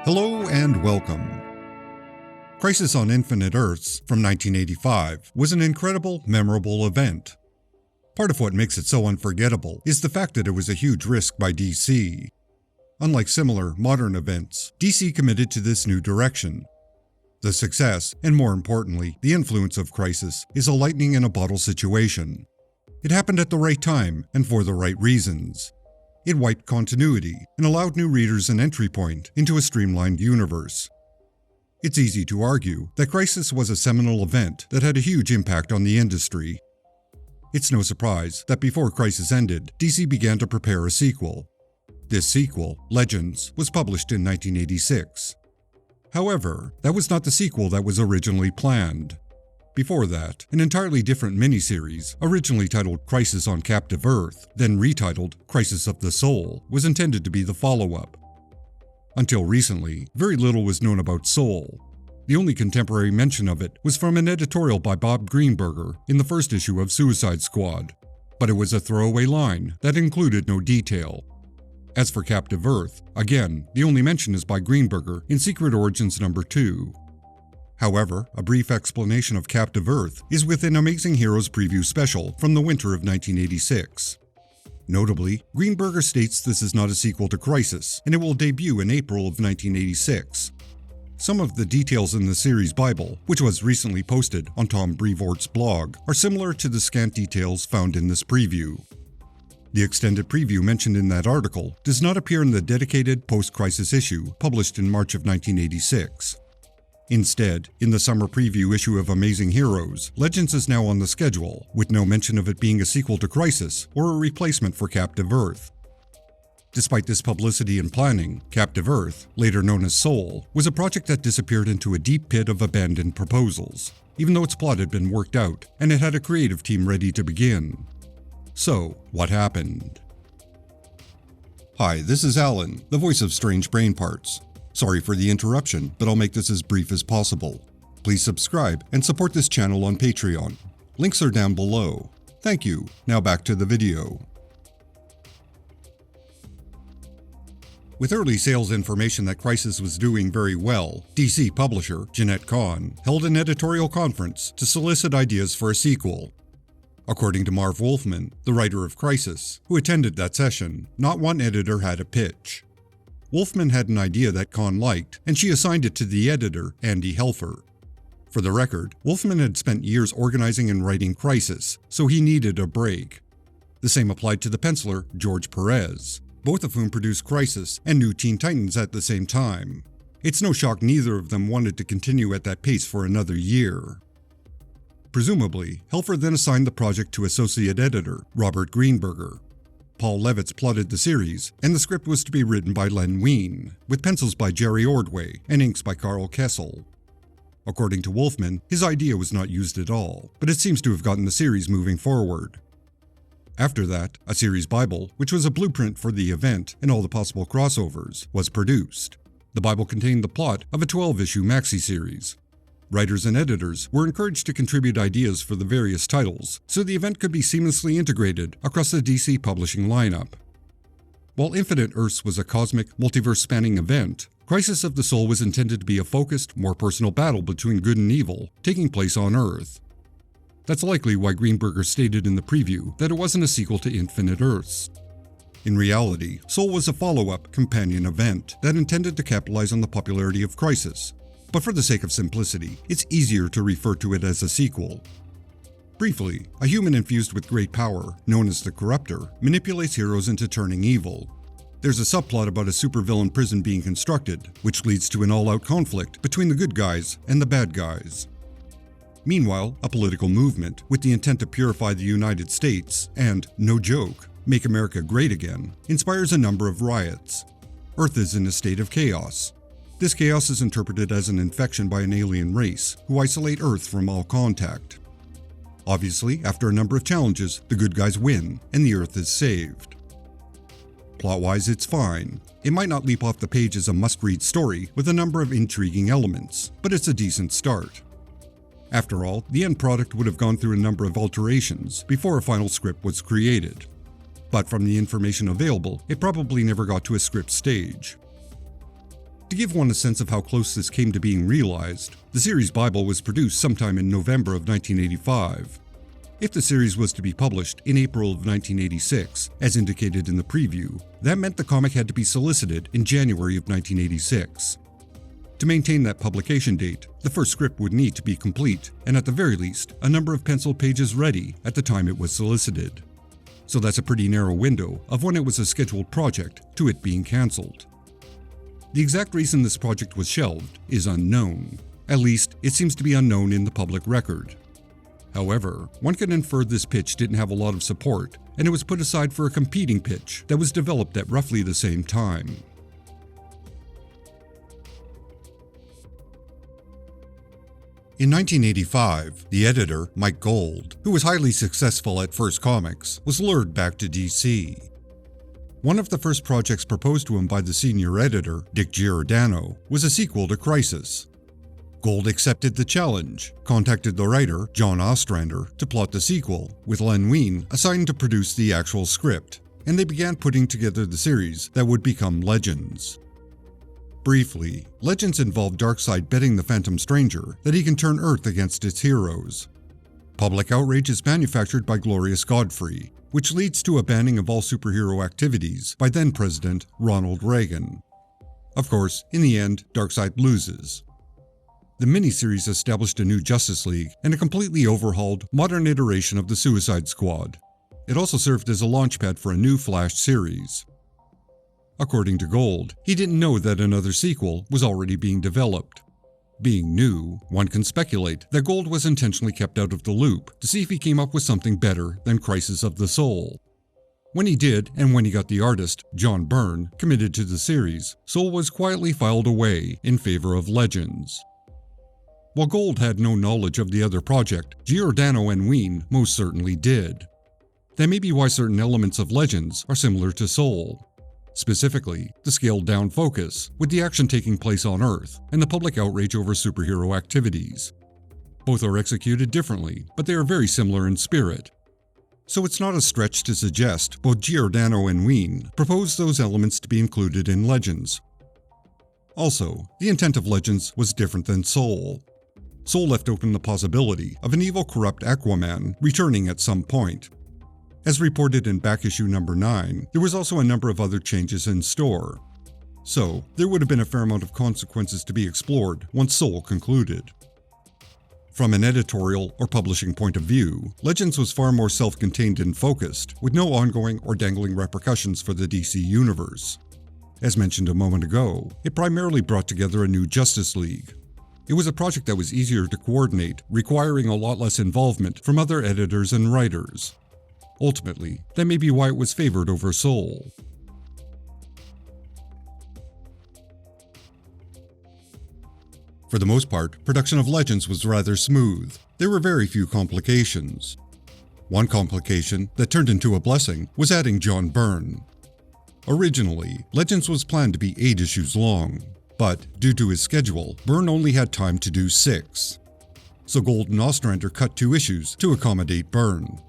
Hello and welcome. Crisis on Infinite Earths from 1985 was an incredible, memorable event. Part of what makes it so unforgettable is the fact that it was a huge risk by DC. Unlike similar modern events, DC committed to this new direction. The success, and more importantly, the influence of Crisis, is a lightning-in-a-bottle situation. It happened at the right time and for the right reasons. It wiped continuity and allowed new readers an entry point into a streamlined universe. It's easy to argue that Crisis was a seminal event that had a huge impact on the industry. It's no surprise that before Crisis ended, DC began to prepare a sequel. This sequel, Legends, was published in 1986. However, that was not the sequel that was originally planned. Before that, an entirely different miniseries, originally titled Crisis on Captive Earth, then retitled Crisis of the Soul, was intended to be the follow-up. Until recently, very little was known about Soul. The only contemporary mention of it was from an editorial by Bob Greenberger in the first issue of Suicide Squad, but it was a throwaway line that included no detail. As for Captive Earth, again, the only mention is by Greenberger in Secret Origins No. 2. However, a brief explanation of Captive Earth is within Amazing Heroes Preview Special from the winter of 1986. Notably, Greenberger states this is not a sequel to Crisis, and it will debut in April of 1986. Some of the details in the series Bible, which was recently posted on Tom Brevoort's blog, are similar to the scant details found in this preview. The extended preview mentioned in that article does not appear in the dedicated post-Crisis issue published in March of 1986. Instead, in the summer preview issue of Amazing Heroes, Legends is now on the schedule, with no mention of it being a sequel to Crisis or a replacement for Captive Earth. Despite this publicity and planning, Captive Earth, later known as Soul, was a project that disappeared into a deep pit of abandoned proposals, even though its plot had been worked out and it had a creative team ready to begin. So, what happened? Hi, this is Alan, the voice of Strange Brain Parts. Sorry for the interruption, but I'll make this as brief as possible. Please subscribe and support this channel on Patreon. Links are down below. Thank you. Now back to the video. With early sales information that Crisis was doing very well, DC publisher Jeanette Kahn held an editorial conference to solicit ideas for a sequel. According to Marv Wolfman, the writer of Crisis, who attended that session, not one editor had a pitch. Wolfman had an idea that Kahn liked, and she assigned it to the editor, Andy Helfer. For the record, Wolfman had spent years organizing and writing Crisis, so he needed a break. The same applied to the penciler, George Perez, both of whom produced Crisis and New Teen Titans at the same time. It's no shock neither of them wanted to continue at that pace for another year. Presumably, Helfer then assigned the project to associate editor, Robert Greenberger. Paul Levitz plotted the series, and the script was to be written by Len Wein, with pencils by Jerry Ordway and inks by Carl Kessel. According to Wolfman, his idea was not used at all, but it seems to have gotten the series moving forward. After that, a series Bible, which was a blueprint for the event and all the possible crossovers, was produced. The Bible contained the plot of a 12-issue maxi-series. Writers and editors were encouraged to contribute ideas for the various titles, so the event could be seamlessly integrated across the DC publishing lineup. While Infinite Earths was a cosmic, multiverse-spanning event, Crisis of the Soul was intended to be a focused, more personal battle between good and evil, taking place on Earth. That's likely why Greenberger stated in the preview that it wasn't a sequel to Infinite Earths. In reality, Soul was a follow-up, companion event that intended to capitalize on the popularity of Crisis. But for the sake of simplicity, it's easier to refer to it as a sequel. Briefly, a human infused with great power, known as the Corruptor, manipulates heroes into turning evil. There's a subplot about a supervillain prison being constructed, which leads to an all-out conflict between the good guys and the bad guys. Meanwhile, a political movement, with the intent to purify the United States and, no joke, make America great again, inspires a number of riots. Earth is in a state of chaos. This chaos is interpreted as an infection by an alien race, who isolate Earth from all contact. Obviously, after a number of challenges, the good guys win, and the Earth is saved. Plot-wise, it's fine. It might not leap off the page as a must-read story with a number of intriguing elements, but it's a decent start. After all, the end product would have gone through a number of alterations before a final script was created. But from the information available, it probably never got to a script stage. To give one a sense of how close this came to being realized, the series Bible was produced sometime in November of 1985. If the series was to be published in April of 1986, as indicated in the preview, that meant the comic had to be solicited in January of 1986. To maintain that publication date, the first script would need to be complete, and at the very least, a number of penciled pages ready at the time it was solicited. So that's a pretty narrow window of when it was a scheduled project to it being cancelled. The exact reason this project was shelved is unknown. At least, it seems to be unknown in the public record. However, one can infer this pitch didn't have a lot of support, and it was put aside for a competing pitch that was developed at roughly the same time. In 1985, the editor, Mike Gold, who was highly successful at First Comics, was lured back to DC. One of the first projects proposed to him by the senior editor, Dick Giordano, was a sequel to Crisis. Gold accepted the challenge, contacted the writer, John Ostrander, to plot the sequel, with Len Wein assigned to produce the actual script, and they began putting together the series that would become Legends. Briefly, Legends involved Darkseid betting the Phantom Stranger that he can turn Earth against its heroes. Public outrage is manufactured by Glorious Godfrey, which leads to a banning of all superhero activities by then-President Ronald Reagan. Of course, in the end, Darkseid loses. The miniseries established a new Justice League and a completely overhauled, modern iteration of the Suicide Squad. It also served as a launchpad for a new Flash series. According to Gold, he didn't know that another sequel was already being developed. Being new, one can speculate that Gold was intentionally kept out of the loop to see if he came up with something better than Crisis of the Soul. When he did, and when he got the artist, John Byrne, committed to the series, Soul was quietly filed away in favor of Legends. While Gold had no knowledge of the other project, Giordano and Wein most certainly did. That may be why certain elements of Legends are similar to Soul. Specifically, the scaled-down focus, with the action taking place on Earth, and the public outrage over superhero activities. Both are executed differently, but they are very similar in spirit. So it's not a stretch to suggest both Giordano and Wein proposed those elements to be included in Legends. Also, the intent of Legends was different than Soul. Soul left open the possibility of an evil, corrupt Aquaman returning at some point. As reported in back issue number 9, there was also a number of other changes in store. So, there would have been a fair amount of consequences to be explored once Soul concluded. From an editorial or publishing point of view, Legends was far more self-contained and focused, with no ongoing or dangling repercussions for the DC universe. As mentioned a moment ago, it primarily brought together a new Justice League. It was a project that was easier to coordinate, requiring a lot less involvement from other editors and writers. Ultimately, that may be why it was favored over Soul. For the most part, production of Legends was rather smooth. There were very few complications. One complication that turned into a blessing was adding John Byrne. Originally, Legends was planned to be 8 issues long, but due to his schedule, Byrne only had time to do 6. So Gold and Ostrander cut 2 issues to accommodate Byrne.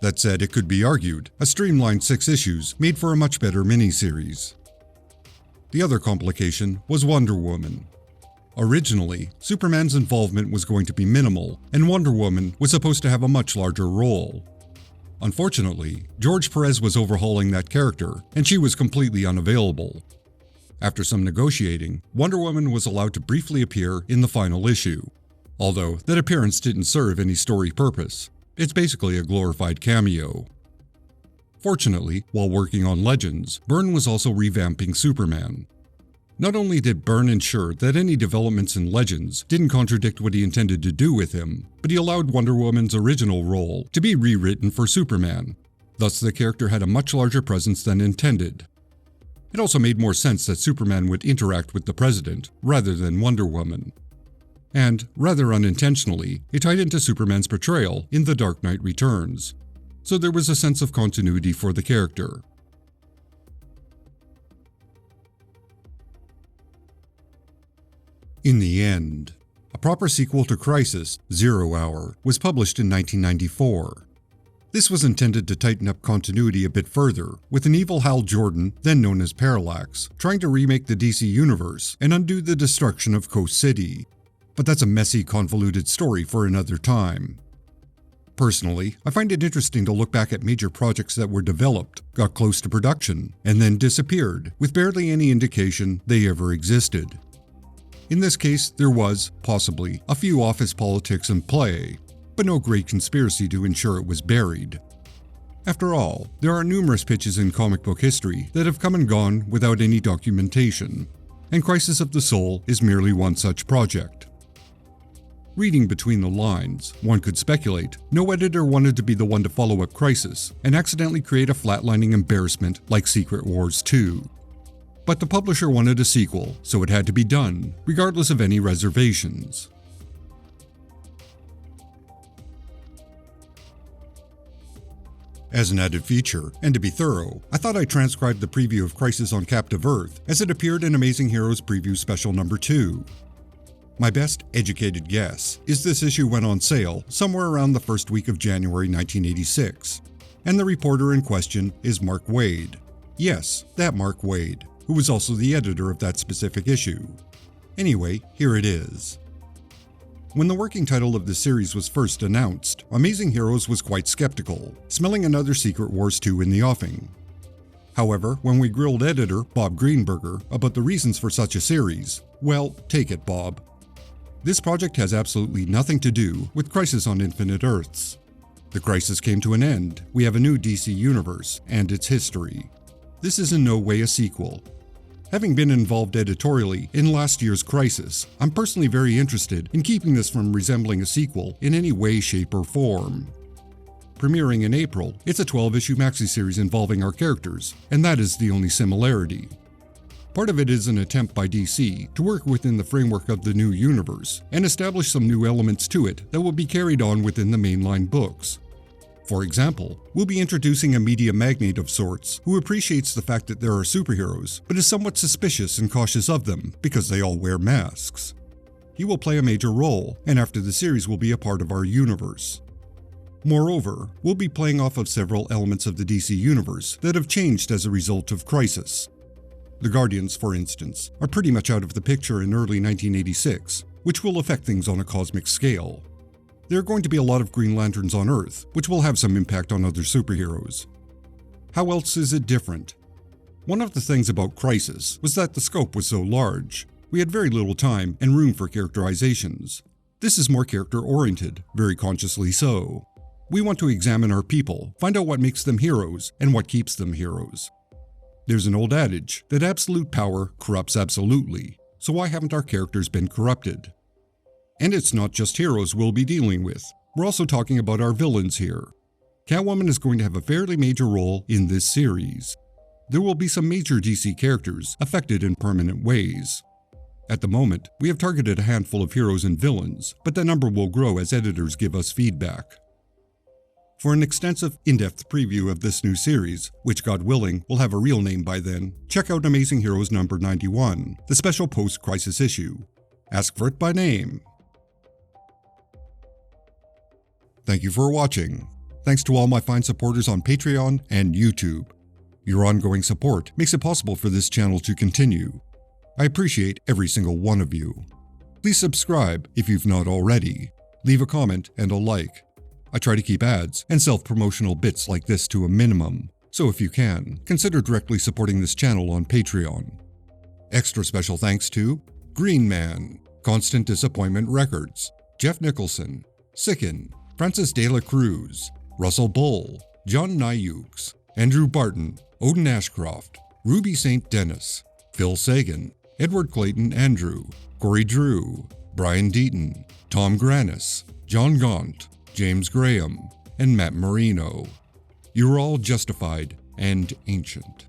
That said, it could be argued, a streamlined 6 issues made for a much better miniseries. The other complication was Wonder Woman. Originally, Superman's involvement was going to be minimal, and Wonder Woman was supposed to have a much larger role. Unfortunately, George Perez was overhauling that character, and she was completely unavailable. After some negotiating, Wonder Woman was allowed to briefly appear in the final issue. Although, that appearance didn't serve any story purpose. It's basically a glorified cameo. Fortunately, while working on Legends, Byrne was also revamping Superman. Not only did Byrne ensure that any developments in Legends didn't contradict what he intended to do with him, but he allowed Wonder Woman's original role to be rewritten for Superman. Thus, the character had a much larger presence than intended. It also made more sense that Superman would interact with the President rather than Wonder Woman. And, rather unintentionally, it tied into Superman's portrayal in The Dark Knight Returns. So there was a sense of continuity for the character. In the end, a proper sequel to Crisis, 0 Hour, was published in 1994. This was intended to tighten up continuity a bit further, with an evil Hal Jordan, then known as Parallax, trying to remake the DC universe and undo the destruction of Coast City. But that's a messy, convoluted story for another time. Personally, I find it interesting to look back at major projects that were developed, got close to production, and then disappeared, with barely any indication they ever existed. In this case, there was, possibly, a few office politics in play, but no great conspiracy to ensure it was buried. After all, there are numerous pitches in comic book history that have come and gone without any documentation, and Crisis of the Soul is merely one such project. Reading between the lines, one could speculate no editor wanted to be the one to follow up Crisis and accidentally create a flatlining embarrassment like Secret Wars 2. But the publisher wanted a sequel, so it had to be done, regardless of any reservations. As an added feature, and to be thorough, I thought I transcribed the preview of Crisis on Captive Earth as it appeared in Amazing Heroes Preview Special Number 2. My best educated guess is this issue went on sale somewhere around the first week of January 1986, and the reporter in question is Mark Waid. Yes, that Mark Waid, who was also the editor of that specific issue. Anyway, here it is. When the working title of the series was first announced, Amazing Heroes was quite skeptical, smelling another Secret Wars 2 in the offing. However, when we grilled editor Bob Greenberger about the reasons for such a series, well, take it, Bob. This project has absolutely nothing to do with Crisis on Infinite Earths. The crisis came to an end, we have a new DC universe, and its history. This is in no way a sequel. Having been involved editorially in last year's Crisis, I'm personally very interested in keeping this from resembling a sequel in any way, shape, or form. Premiering in April, it's a 12-issue maxi-series involving our characters, and that is the only similarity. Part of it is an attempt by DC to work within the framework of the new universe and establish some new elements to it that will be carried on within the mainline books. For example, we'll be introducing a media magnate of sorts who appreciates the fact that there are superheroes, but is somewhat suspicious and cautious of them because they all wear masks. He will play a major role, and after the series will be a part of our universe. Moreover, we'll be playing off of several elements of the DC universe that have changed as a result of Crisis. The Guardians, for instance, are pretty much out of the picture in early 1986, which will affect things on a cosmic scale. There are going to be a lot of Green Lanterns on Earth, which will have some impact on other superheroes. How else is it different? One of the things about Crisis was that the scope was so large. We had very little time and room for characterizations. This is more character-oriented, very consciously so. We want to examine our people, find out what makes them heroes and what keeps them heroes. There's an old adage that absolute power corrupts absolutely, so why haven't our characters been corrupted? And it's not just heroes we'll be dealing with. We're also talking about our villains here. Catwoman is going to have a fairly major role in this series. There will be some major DC characters affected in permanent ways. At the moment, we have targeted a handful of heroes and villains, but that number will grow as editors give us feedback. For an extensive, in-depth preview of this new series, which God willing will have a real name by then, check out Amazing Heroes number 91, the special post-Crisis issue. Ask for it by name. Thank you for watching. Thanks to all my fine supporters on Patreon and YouTube. Your ongoing support makes it possible for this channel to continue. I appreciate every single one of you. Please subscribe if you've not already. Leave a comment and a like. I try to keep ads and self-promotional bits like this to a minimum, so if you can, consider directly supporting this channel on Patreon. Extra special thanks to Green Man, Constant Disappointment Records, Jeff Nicholson, Sicken, Francis De La Cruz, Russell Bull, John Nyukes, Andrew Barton, Odin Ashcroft, Ruby St. Dennis, Phil Sagan, Edward Clayton Andrew, Corey Drew, Brian Deaton, Tom Granis, John Gaunt, James Graham, and Matt Marino. You're all justified and ancient.